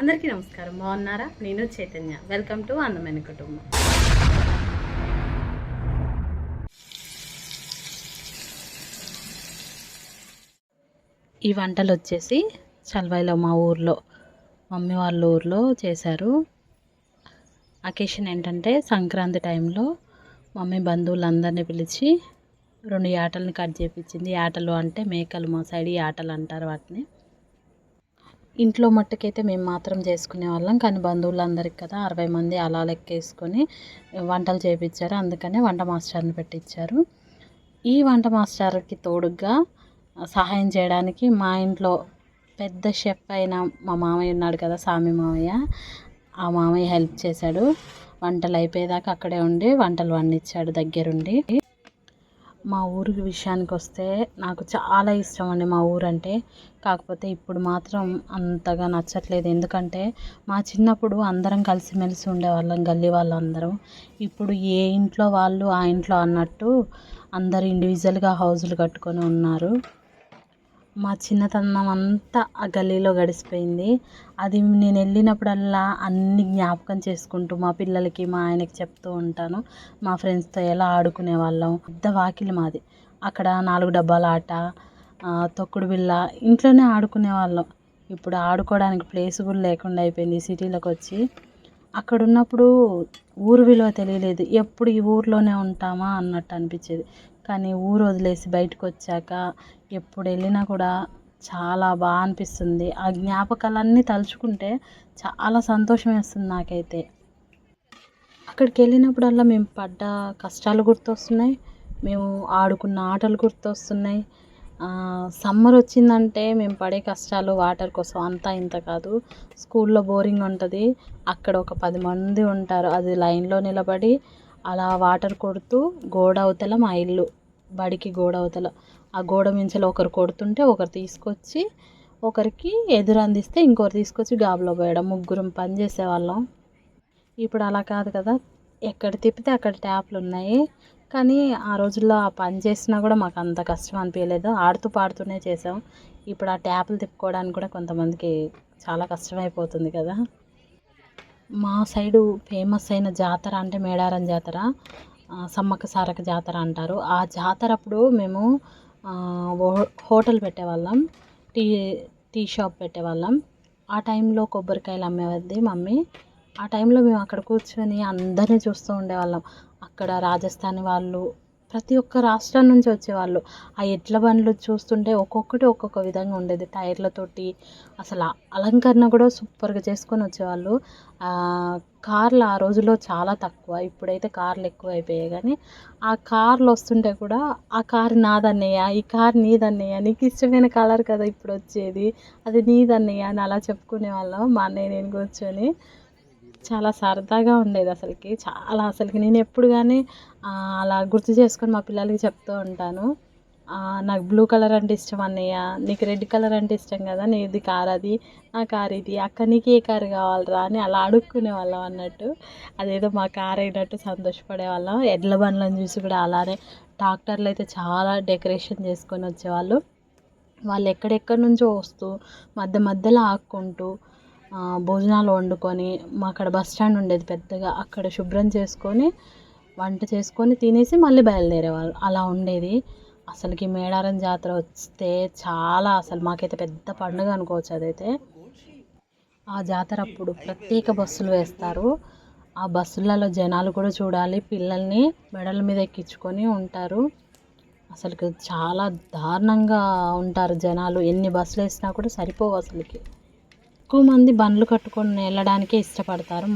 అందరికీ నమస్కారం. బాగున్నారా? నేను చైతన్య. వెల్కమ్ టు అందమైన కుటుంబం. ఈ వంటలు వచ్చేసి చల్వాయిలో మా ఊర్లో మమ్మీ వాళ్ళ ఊర్లో చేశారు. అకేషన్ ఏంటంటే సంక్రాంతి టైంలో మమ్మీ బంధువులందరినీ పిలిచి 2 యాటల్ని కట్ చేయించింది. యాటలు అంటే మేకలు, మా సైడ్ యాటలు అంటారు వాటిని. ఇంట్లో మట్టుకైతే మేము మాత్రం చేసుకునే వాళ్ళం, కానీ బంధువులందరికీ కదా 60 మంది అలా లెక్కేసుకొని వంటలు చేయించారు. అందుకనే వంట మాస్టర్ని పెట్టించారు. ఈ వంట మాస్టర్కి తోడుగా సహాయం చేయడానికి మా ఇంట్లో పెద్ద షెఫ్ అయిన మా మామయ్య ఉన్నాడు కదా, సామి మామయ్య. ఆ మామయ్య హెల్ప్ చేశాడు. వంటలు అయిపోయేదాకా అక్కడే ఉండి వంటలు వండించాడు దగ్గరుండి. మా ఊరి విషయానికి వస్తే నాకు చాలా ఇష్టం అండి మా ఊరంటే. కాకపోతే ఇప్పుడు మాత్రం అంతగా నచ్చట్లేదు. ఎందుకంటే మా చిన్నప్పుడు అందరం కలిసిమెలిసి ఉండేవాళ్ళం, గల్లీ వాళ్ళందరం. ఇప్పుడు ఏ ఇంట్లో వాళ్ళు ఆ ఇంట్లో అన్నట్టు అందరు ఇండివిజువల్గా హౌజులు కట్టుకొని ఉన్నారు. మా చిన్నతనం అంతా ఆ గల్లీలో గడిచిపోయింది. అది నేను వెళ్ళినప్పుడల్లా అన్ని జ్ఞాపకం చేసుకుంటూ మా పిల్లలకి, మా ఆయనకి చెప్తూ ఉంటాను. మా ఫ్రెండ్స్తో ఎలా ఆడుకునే వాళ్ళం. పెద్ద వాకిలి మాది. అక్కడ 4 డబ్బాల ఆట, తొక్కుడు బిళ్ళ ఇంట్లోనే ఆడుకునే వాళ్ళం. ఇప్పుడు ఆడుకోవడానికి ప్లేస్ కూడా లేకుండా అయిపోయింది సిటీలోకి వచ్చి. అక్కడ ఉన్నప్పుడు ఊరు విలువ తెలియలేదు. ఎప్పుడు ఈ ఊర్లోనే ఉంటామా అన్నట్టు అనిపించేది. కానీ ఊరు వదిలేసి బయటకు వచ్చాక ఎప్పుడు వెళ్ళినా కూడా చాలా బాగా అనిపిస్తుంది. ఆ జ్ఞాపకాలన్నీ తలుచుకుంటే చాలా సంతోషం వేస్తుంది నాకైతే. అక్కడికి వెళ్ళినప్పుడల్లా మేము పడ్డ కష్టాలు గుర్తొస్తున్నాయి, మేము ఆడుకున్న ఆటలు గుర్తొస్తున్నాయి. సమ్మర్ వచ్చిందంటే మేము పడే కష్టాలు వాటర్ కోసం అంతా ఇంత కాదు. స్కూల్లో బోరింగ్ ఉంటుంది. అక్కడ ఒక 10 మంది ఉంటారు. అది లైన్లో నిలబడి అలా వాటర్ కొడుతూ గోడ అవతల మా ఇల్లు, బడికి గోడ అవతల. ఆ గోడ మించలో ఒకరు కొడుతుంటే ఒకరు తీసుకొచ్చి ఒకరికి ఎదురు అందిస్తే ఇంకొకరు తీసుకొచ్చి గాబులో పోయడం. ముగ్గురం పని చేసేవాళ్ళం. ఇప్పుడు అలా కాదు కదా, ఎక్కడ తిప్పితే అక్కడ ట్యాప్లు ఉన్నాయి. కానీ ఆ రోజుల్లో ఆ పని చేసినా కూడా మాకు అంత కష్టం అనిపించలేదు. ఆడుతూ పాడుతూనే చేసాం. ఇప్పుడు ఆ ట్యాప్లు తిప్పుకోవడానికి కూడా కొంతమందికి చాలా కష్టమైపోతుంది కదా. మా సైడు ఫేమస్ అయిన జాతర అంటే మేడారం జాతర, సమ్మక్క సారక్క జాతర అంటారు. ఆ జాతర అప్పుడు మేము హోటల్ పెట్టేవాళ్ళం, టీ టీ షాప్ పెట్టేవాళ్ళం. ఆ టైంలో కొబ్బరికాయలు అమ్మేది మమ్మీ. ఆ టైంలో మేము అక్కడ కూర్చొని అందరినీ చూస్తూ ఉండేవాళ్ళం. అక్కడ రాజస్థానీ వాళ్ళు, ప్రతి ఒక్క రాష్ట్రం నుంచి వచ్చేవాళ్ళు. ఆ ఎడ్ల బండ్లు చూస్తుంటే ఒక్కొక్కటి ఒక్కొక్క విధంగా ఉండేది. టైర్లతోటి అసలు అలంకరణ కూడా సూపర్గా చేసుకొని వచ్చేవాళ్ళు. కార్లు ఆ రోజుల్లో చాలా తక్కువ, ఇప్పుడైతే కార్లు ఎక్కువ అయిపోయాయి. కానీ ఆ కార్లు వస్తుంటే కూడా ఆ కారు నాదన్నయ్య, ఈ కారు నీదన్నయ్య, నీకు ఇష్టమైన కలర్ కదా ఇప్పుడు వచ్చేది, అది నీదన్నయ్య అని అలా చెప్పుకునే వాళ్ళం మా అన్నయ్య నేను కూర్చొని. చాలా సరదాగా ఉండేది అసలుకి. అసలుకి నేను ఎప్పుడు కానీ అలా గుర్తు చేసుకొని మా పిల్లలకి చెప్తూ ఉంటాను. నాకు బ్లూ కలర్ అంటే ఇష్టం అన్నయ్య, నీకు రెడ్ కలర్ అంటే ఇష్టం కదా, నీది కార్ అది, నా కార్ ఇది, అక్క నీకు ఏ కారు కావాలరా అని అలా అడుక్కునే వాళ్ళం అన్నట్టు. అదేదో మా కార్ అయినట్టు సంతోషపడే వాళ్ళం. ఎడ్ల బండ్లను చూసి కూడా అలానే. ట్రాక్టర్లు అయితే చాలా డెకరేషన్ చేసుకొని వచ్చేవాళ్ళు. వాళ్ళు ఎక్కడెక్కడి నుంచో వస్తూ మధ్య మధ్యలో ఆక్కుంటూ భోజనాలు వండుకొని, మా అక్కడ బస్ స్టాండ్ ఉండేది పెద్దగా, అక్కడ శుభ్రం చేసుకొని వంట చేసుకొని తినేసి మళ్ళీ బయలుదేరేవాళ్ళు. అలా ఉండేది. అసలుకి మేడారం జాతర వస్తే చాలా, అసలు మాకైతే పెద్ద పండుగ అనుకోవచ్చు అదైతే. ఆ జాతర అప్పుడు ప్రత్యేక బస్సులు వేస్తారు. ఆ బస్సులలో జనాలు కూడా చూడాలి. పిల్లల్ని మెడల మీద ఎక్కించుకొని ఉంటారు. అసలుకి చాలా దారుణంగా ఉంటారు జనాలు. ఎన్ని బస్సులు వేసినా కూడా సరిపోవు అసలుకి. ఎక్కువ మంది బండ్లు కట్టుకొని వెళ్ళడానికే ఇష్టపడతారు.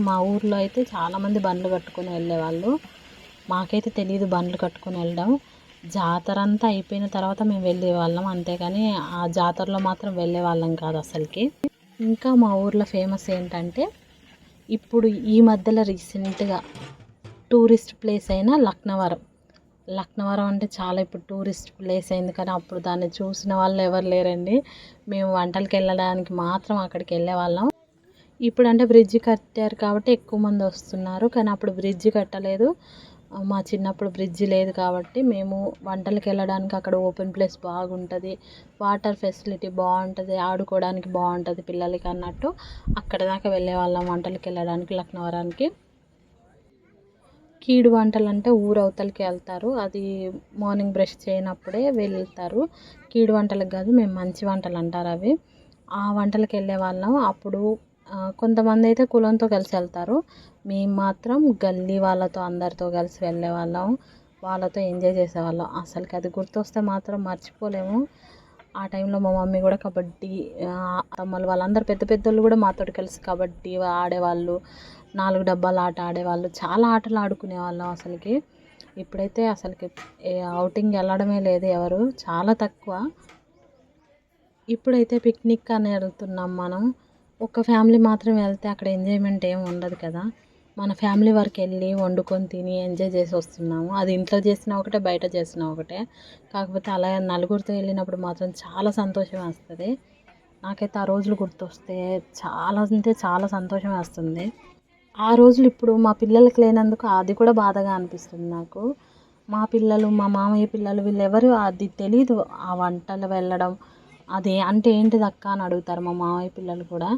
మా ఊర్లో అయితే చాలామంది బండ్లు కట్టుకొని వెళ్ళేవాళ్ళు. మాకైతే తెలియదు బండ్లు కట్టుకొని వెళ్ళడం. జాతర అంతా అయిపోయిన తర్వాత మేము వెళ్ళేవాళ్ళం, అంతేగాని ఆ జాతరలో మాత్రం వెళ్ళేవాళ్ళం కాదు అసలుకి. ఇంకా మా ఊర్లో ఫేమస్ ఏంటంటే, ఇప్పుడు ఈ మధ్యలో రీసెంట్గా టూరిస్ట్ ప్లేస్ అయిన లక్నవరం. లక్నవరం అంటే చాలా ఇప్పుడు టూరిస్ట్ ప్లేస్ అయింది, కానీ అప్పుడు దాన్ని చూసిన వాళ్ళు ఎవరు లేరండి. మేము వంటలకి వెళ్ళడానికి మాత్రం అక్కడికి వెళ్ళేవాళ్ళం. ఇప్పుడు అంటే బ్రిడ్జి కట్టారు కాబట్టి ఎక్కువ మంది వస్తున్నారు, కానీ అప్పుడు బ్రిడ్జి కట్టలేదు. మా చిన్నప్పుడు బ్రిడ్జి లేదు కాబట్టి మేము వంటలకి వెళ్ళడానికి అక్కడ ఓపెన్ ప్లేస్ బాగుంటుంది, వాటర్ ఫెసిలిటీ బాగుంటుంది, ఆడుకోవడానికి బాగుంటుంది పిల్లలకి అన్నట్టు అక్కడ దాకా వెళ్ళేవాళ్ళం వంటలకి వెళ్ళడానికి లక్నవరానికి. కీడు వంటలు అంటే ఊరు అవతలకి వెళ్తారు, అది మార్నింగ్ బ్రష్ చేయనప్పుడే వెళ్తారు. కీడు వంటలకు కాదు, మేము మంచి వంటలు అంటారు అవి. ఆ వంటలకు వెళ్ళే వాళ్ళం అప్పుడు. కొంతమంది అయితే కులంతో కలిసి వెళ్తారు, మేము మాత్రం గల్లీ వాళ్ళతో అందరితో కలిసి వెళ్ళేవాళ్ళం, వాళ్ళతో ఎంజాయ్ చేసేవాళ్ళం. అసలుకి అది గుర్తొస్తే మాత్రం మర్చిపోలేము. ఆ టైంలో మా మమ్మీ కూడా కబడ్డీ, తమ్ముళ్ళు వాళ్ళందరూ పెద్ద పెద్దోళ్ళు కూడా మాతో కలిసి కబడ్డీ ఆడేవాళ్ళు, 4 డబ్బాల ఆట ఆడేవాళ్ళు, చాలా ఆటలు ఆడుకునేవాళ్ళం అసలుకి. ఇప్పుడైతే అసలుకి ఔటింగ్ వెళ్ళడమే లేదు ఎవరు, చాలా తక్కువ. ఇప్పుడైతే పిక్నిక్ అని వెళ్తున్నాం మనం. ఒక ఫ్యామిలీ మాత్రం వెళ్తే అక్కడ ఎంజాయ్మెంట్ ఏమి ఉండదు కదా. మన ఫ్యామిలీ వరకు వెళ్ళి వండుకొని తిని ఎంజాయ్ చేసి వస్తున్నాము. అది ఇంట్లో చేసినా ఒకటే, బయట చేసినా ఒకటే. కాకపోతే అలా నలుగురితో వెళ్ళినప్పుడు మాత్రం చాలా సంతోషం వేస్తుంది. నాకైతే ఆ రోజులు గుర్తొస్తే చాలా అంటే చాలా సంతోషం వేస్తుంది. ఆ రోజులు ఇప్పుడు మా పిల్లలకి లేనందుకు అది కూడా బాధగా అనిపిస్తుంది నాకు. మా పిల్లలు, మా మామయ్య పిల్లలు వీళ్ళెవరు అది తెలీదు, ఆ వంటలు వెళ్ళడం అది అంటే ఏంటిది అక్క అని అడుగుతారు మా మామయ్య పిల్లలు కూడా.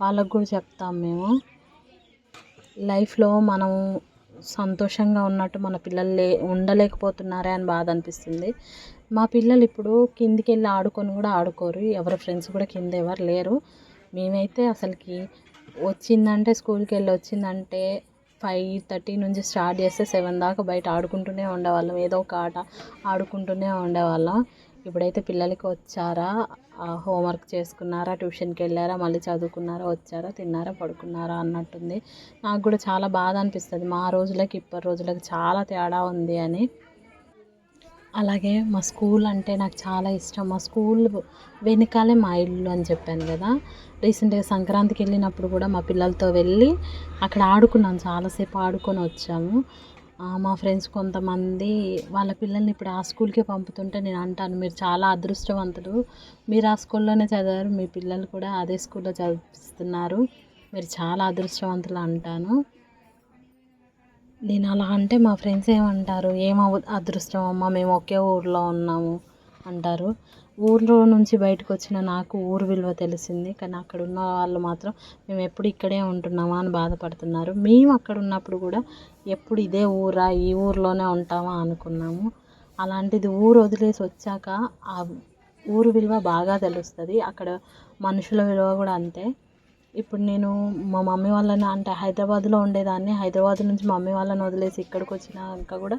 వాళ్ళకు కూడా చెప్తాం మేము. లైఫ్లో మనం సంతోషంగా ఉన్నట్టు మన పిల్లలు ఉండలేకపోతున్నారే అని బాధ అనిపిస్తుంది. మా పిల్లలు ఇప్పుడు కిందికి వెళ్ళి ఆడుకొని కూడా ఆడుకోరు, ఎవరి ఫ్రెండ్స్ కూడా కింద ఎవరు లేరు. మేమైతే అసలుకి వచ్చిందంటే స్కూల్కి వెళ్ళి వచ్చిందంటే 5:30 నుంచి స్టార్ట్ చేస్తే 7 దాకా బయట ఆడుకుంటూనే ఉండేవాళ్ళం, ఏదో ఒక ఆట ఆడుకుంటూనే ఉండేవాళ్ళం. ఇప్పుడైతే పిల్లలకి వచ్చారా, హోంవర్క్ చేసుకున్నారా, ట్యూషన్కి వెళ్ళారా, మళ్ళీ చదువుకున్నారా, వచ్చారా, తిన్నారా, పడుకున్నారా అన్నట్టుంది. నాకు కూడా చాలా బాధ అనిపిస్తుంది, మా రోజులకి ఇప్పటి రోజులకి చాలా తేడా ఉంది అని. అలాగే మా స్కూల్ అంటే నాకు చాలా ఇష్టం. మా స్కూల్ వెనకాలే మా ఇల్లు అని చెప్పాను కదా. రీసెంట్గా సంక్రాంతికి వెళ్ళినప్పుడు కూడా మా పిల్లలతో వెళ్ళి అక్కడ ఆడుకున్నాను, చాలాసేపు ఆడుకొని వచ్చాము. మా ఫ్రెండ్స్ కొంతమంది వాళ్ళ పిల్లల్ని ఇప్పుడు ఆ స్కూల్కే పంపుతుంటే నేను అంటాను, మీరు చాలా అదృష్టవంతులు, మీరు ఆ స్కూల్లోనే చదివారు, మీ పిల్లలు కూడా అదే స్కూల్లో చదివిస్తున్నారు, మీరు చాలా అదృష్టవంతులు అంటాను. నేను అలా అంటే మా ఫ్రెండ్స్ ఏమంటారు, అదృష్టం అమ్మ, మేము ఒకే ఊర్లో ఉన్నాము అంటారు. ఊర్లో నుంచి బయటకు వచ్చిన నాకు ఊరు విలువ తెలిసింది, కానీ అక్కడ ఉన్న వాళ్ళు మాత్రం మేము ఎప్పుడు ఇక్కడే ఉంటున్నామా అని బాధపడుతున్నారు. మేము అక్కడ ఉన్నప్పుడు కూడా ఎప్పుడు ఇదే ఊరా, ఈ ఊర్లోనే ఉంటామా అనుకున్నాము. అలాంటిది ఊరు వదిలేసి వచ్చాక ఆ ఊరు విలువ బాగా తెలుస్తుంది, అక్కడ మనుషుల విలువ కూడా అంతే. ఇప్పుడు నేను మా మమ్మీ వాళ్ళని అంటే హైదరాబాద్లో ఉండేదాన్ని, హైదరాబాద్ నుంచి మమ్మీ వాళ్ళని వదిలేసి ఇక్కడికి వచ్చినాక కూడా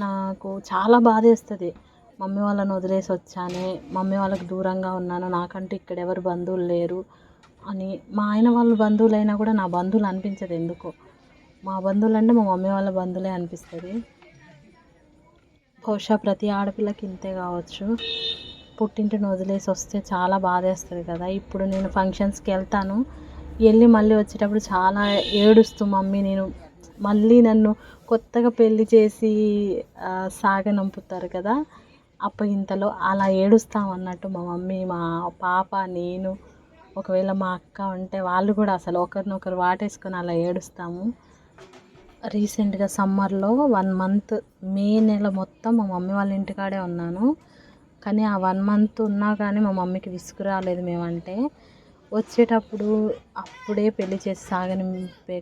నాకు చాలా బాధ వేస్తుంది. మమ్మీ వాళ్ళని వదిలేసి వచ్చానే, మమ్మీ వాళ్ళకి దూరంగా ఉన్నాను, నాకంటూ ఇక్కడ ఎవరు బంధువులు లేరు అని. మా ఆయన వాళ్ళ బంధువులైనా కూడా నా బంధువులు అనిపించదు ఎందుకో. మా బంధువులు అంటే మా మమ్మీ వాళ్ళ బంధువులే అనిపిస్తుంది. బహుశా ప్రతి ఆడపిల్లకి ఇంతే కావచ్చు, పుట్టింటిని వదిలేసి వస్తే చాలా బాధేస్తుంది కదా. ఇప్పుడు నేను ఫంక్షన్స్కి వెళ్తాను, వెళ్ళి మళ్ళీ వచ్చేటప్పుడు చాలా ఏడుస్తూ మమ్మీ నేను మళ్ళీ నన్ను కొత్తగా పెళ్లి చేసి సాగనంపుతారు కదా, అప్పగింతలో అలా ఏడుస్తాం అన్నట్టు మా మమ్మీ, మా పాప, నేను, ఒకవేళ మా అక్క ఉంటే వాళ్ళు కూడా అసలు ఒకరినొకరు వాటేసుకొని అలా ఏడుస్తాము. రీసెంట్గా సమ్మర్లో 1 మంత్ మే నెల మొత్తం మా మమ్మీ వాళ్ళ ఇంటికాడే ఉన్నాను. కానీ ఆ 1 మంత్ ఉన్నా కానీ మా మమ్మీకి విసుగు రాలేదు మేమంటే. వచ్చేటప్పుడు అప్పుడే పెళ్లి చేసి సాగనింపే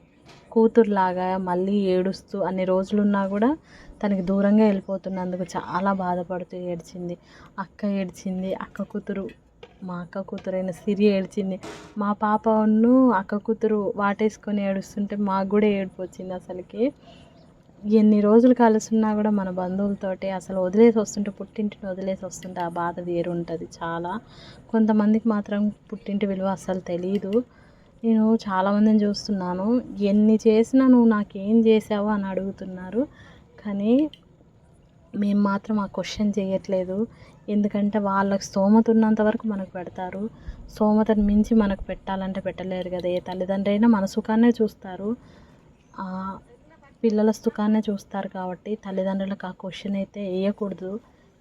కూతురులాగా మళ్ళీ ఏడుస్తూ అన్ని రోజులున్నా కూడా తనకి దూరంగా వెళ్ళిపోతున్నందుకు చాలా బాధపడుతూ ఏడ్చింది. అక్క ఏడ్చింది, మా అక్క కూతురైన సిరి ఏడ్చింది. మా పాపను అక్క కూతురు వాటేసుకొని ఏడుస్తుంటే మాకు కూడా ఏడుపు వచ్చింది అసలుకి. ఎన్ని రోజులు కలుసున్నా కూడా మన బంధువులతోటి అసలు వదిలేసి వస్తుంటే, పుట్టింటిని వదిలేసి వస్తుంటే ఆ బాధ వేరుంటుంది చాలా. కొంతమందికి మాత్రం పుట్టింటి విలువ అస్సలు తెలీదు. నేను చాలామందిని చూస్తున్నాను, ఎన్ని చేసినా నువ్వు నాకేం చేసావు అని అడుగుతున్నారు, కానీ మేము మాత్రం ఆ క్వశ్చన్ చేయట్లేదు. ఎందుకంటే వాళ్ళకి స్తోమత ఉన్నంత వరకు మనకు పెడతారు, స్తోమతను మించి మనకు పెట్టాలంటే పెట్టలేరు కదా. ఏ తల్లిదండ్రి అయినా మన సుఖాన్నే చూస్తారు, పిల్లల సుఖాన్నే చూస్తారు. కాబట్టి తల్లిదండ్రులకు ఆ క్వశ్చన్ అయితే వేయకూడదు.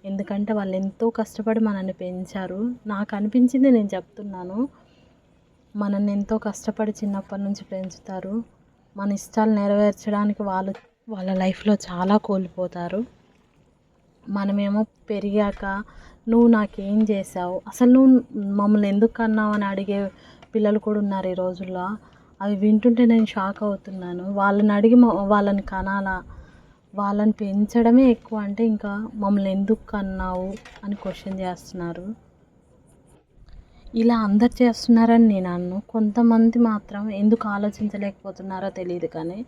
ఎందుకంటే వాళ్ళు ఎంతో కష్టపడి మనల్ని పెంచారు. నాకు అనిపించింది నేను చెప్తున్నాను, మనల్ని ఎంతో కష్టపడి చిన్నప్పటి నుంచి పెంచుతారు. మన ఇష్టాలు నెరవేర్చడానికి వాళ్ళు వాళ్ళ లైఫ్లో చాలా కోల్పోతారు. మనమేమో పెరిగాక నువ్వు నాకేం చేసావు, అసలు నువ్వు మమ్మల్ని ఎందుకు కన్నావు అని అడిగే పిల్లలు కూడా ఉన్నారు ఈ రోజుల్లో. అవి వింటుంటే నేను షాక్ అవుతున్నాను. వాళ్ళని అడిగి వాళ్ళని కనాలా, వాళ్ళని పెంచడమే ఎక్కువ అంటే ఇంకా మమ్మల్ని ఎందుకు కన్నావు అని క్వశ్చన్ చేస్తున్నారు. ఇలా అందరు చేస్తున్నారని నేను అన్ను. కొంతమంది మాత్రం ఎందుకు ఆలోచించలేకపోతున్నారో తెలియదు కానీ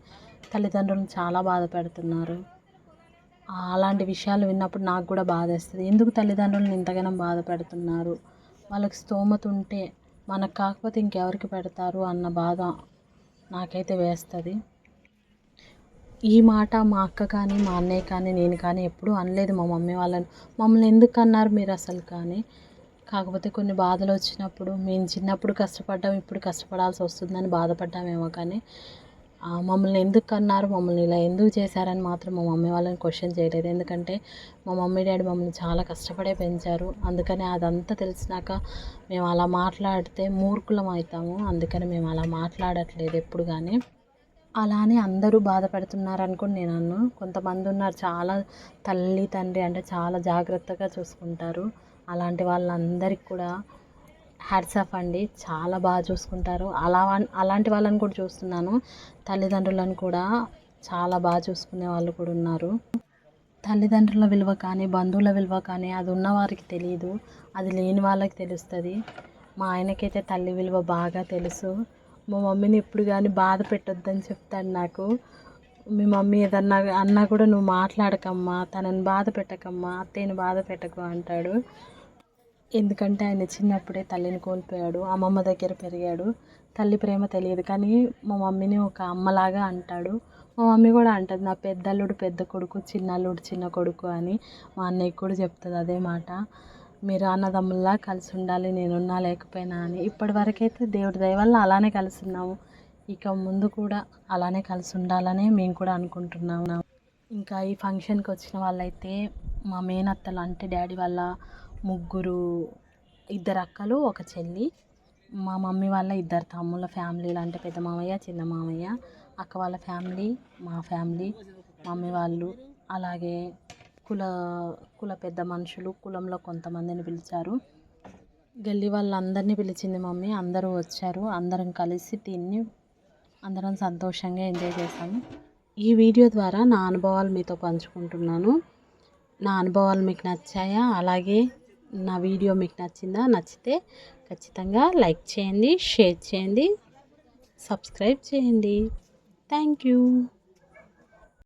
తల్లిదండ్రులను చాలా బాధ పెడుతున్నారు. అలాంటి విషయాలు విన్నప్పుడు నాకు కూడా బాధేస్తుంది. ఎందుకు తల్లిదండ్రులను ఇంతగానం బాధ పెడుతున్నారు, వాళ్ళకి స్తోమత ఉంటే మనకు కాకపోతే ఇంకెవరికి పెడతారు అన్న బాధ నాకైతే వేస్తుంది. ఈ మాట మా అక్క కానీ మా అన్నయ్య కానీ నేను కానీ ఎప్పుడూ అనలేదు మా మమ్మీ వాళ్ళని. మమ్మల్ని ఎందుకు అన్నారు మీరు అసలు కానీ. కాకపోతే కొన్ని బాధలు వచ్చినప్పుడు మేము చిన్నప్పుడు కష్టపడ్డాం, ఇప్పుడు కష్టపడాల్సి వస్తుందని బాధపడ్డామేమో కానీ మమ్మల్ని ఎందుకు అన్నారు, మమ్మల్ని ఇలా ఎందుకు చేశారని మాత్రం మా మమ్మీ వాళ్ళని క్వశ్చన్ చేయలేదు. ఎందుకంటే మా మమ్మీ డాడీ మమ్మల్ని చాలా కష్టపడే పెంచారు. అందుకని అదంతా తెలిసినాక మేము అలా మాట్లాడితే మూర్ఖులం అవుతాము. అందుకని మేము అలా మాట్లాడట్లేదు ఎప్పుడు కానీ. అలానే అందరూ బాధపడుతున్నారు అనుకుని నేను అన్ను. కొంతమంది ఉన్నారు చాలా తల్లి తండ్రి అంటే చాలా జాగ్రత్తగా చూసుకుంటారు. అలాంటి వాళ్ళందరికీ కూడా హ్యాట్స్ ఆఫ్ అండి. చాలా బాగా చూసుకుంటారు. అలాంటి వాళ్ళని కూడా చూస్తున్నాను. తల్లిదండ్రులను కూడా చాలా బాగా చూసుకునే వాళ్ళు కూడా ఉన్నారు. తల్లిదండ్రుల విలువ కానీ బంధువుల విలువ కానీ అది ఉన్నవారికి తెలియదు, అది లేని వాళ్ళకి తెలుస్తుంది. మా ఆయనకైతే తల్లి విలువ బాగా తెలుసు. మా మమ్మీని ఎప్పుడు కానీ బాధ పెట్టొద్దని చెప్తాడు నాకు. మీ మమ్మీ ఏదన్నా అన్నా కూడా నువ్వు మాట్లాడకమ్మా, తనని బాధ పెట్టకమ్మా, అత్తయ్యని బాధ పెట్టకు అంటాడు. ఎందుకంటే ఆయన చిన్నప్పుడే తల్లిని కోల్పోయాడు, అమ్మమ్మ దగ్గర పెరిగాడు. తల్లి ప్రేమ తెలియదు కానీ మా మమ్మీని ఒక అమ్మలాగా అంటాడు. మా మమ్మీ కూడా అంటుంది నా పెద్దల్లుడు పెద్ద కొడుకు, చిన్నల్లుడు చిన్న కొడుకు అని. మా అన్నయ్య కూడా చెప్తుంది అదే మాట. మీరు అన్నదమ్ముల్లా కలిసి ఉండాలి, నేనున్నా లేకపోయినా అని. ఇప్పటివరకైతే దేవుడి దయ వల్ల అలానే కలిసి ఉన్నాము. ఇక ముందు కూడా అలానే కలిసి ఉండాలని మేము కూడా అనుకుంటున్నాము. ఇంకా ఈ ఫంక్షన్కి వచ్చిన వాళ్ళైతే మా మేనత్తలు అంటే డాడీ వాళ్ళ ముగ్గురు, ఇద్దరు అక్కలు ఒక చెల్లి, మా మమ్మీ వాళ్ళ ఇద్దరు తమ్ముళ్ళ ఫ్యామిలీలు అంటే పెద్ద మామయ్య చిన్న మామయ్య, అక్క వాళ్ళ ఫ్యామిలీ, మా ఫ్యామిలీ, మమ్మీ వాళ్ళు, అలాగే కుల పెద్ద మనుషులు, కులంలో కొంతమందిని పిలిచారు. గల్లీ వాళ్ళందరినీ పిలిచింది మమ్మీ. అందరూ వచ్చారు. అందరం కలిసి తిని అందరం సంతోషంగా ఎంజాయ్ చేసాము. ఈ వీడియో ద్వారా నా అనుభవాలు మీతో పంచుకుంటున్నాను. నా అనుభవాలు మీకు నచ్చాయా, అలాగే నా వీడియో మీకు నచ్చిందా? నచ్చితే ఖచ్చితంగా లైక్ చేయండి, షేర్ చేయండి, సబ్స్క్రైబ్ చేయండి. Thank you.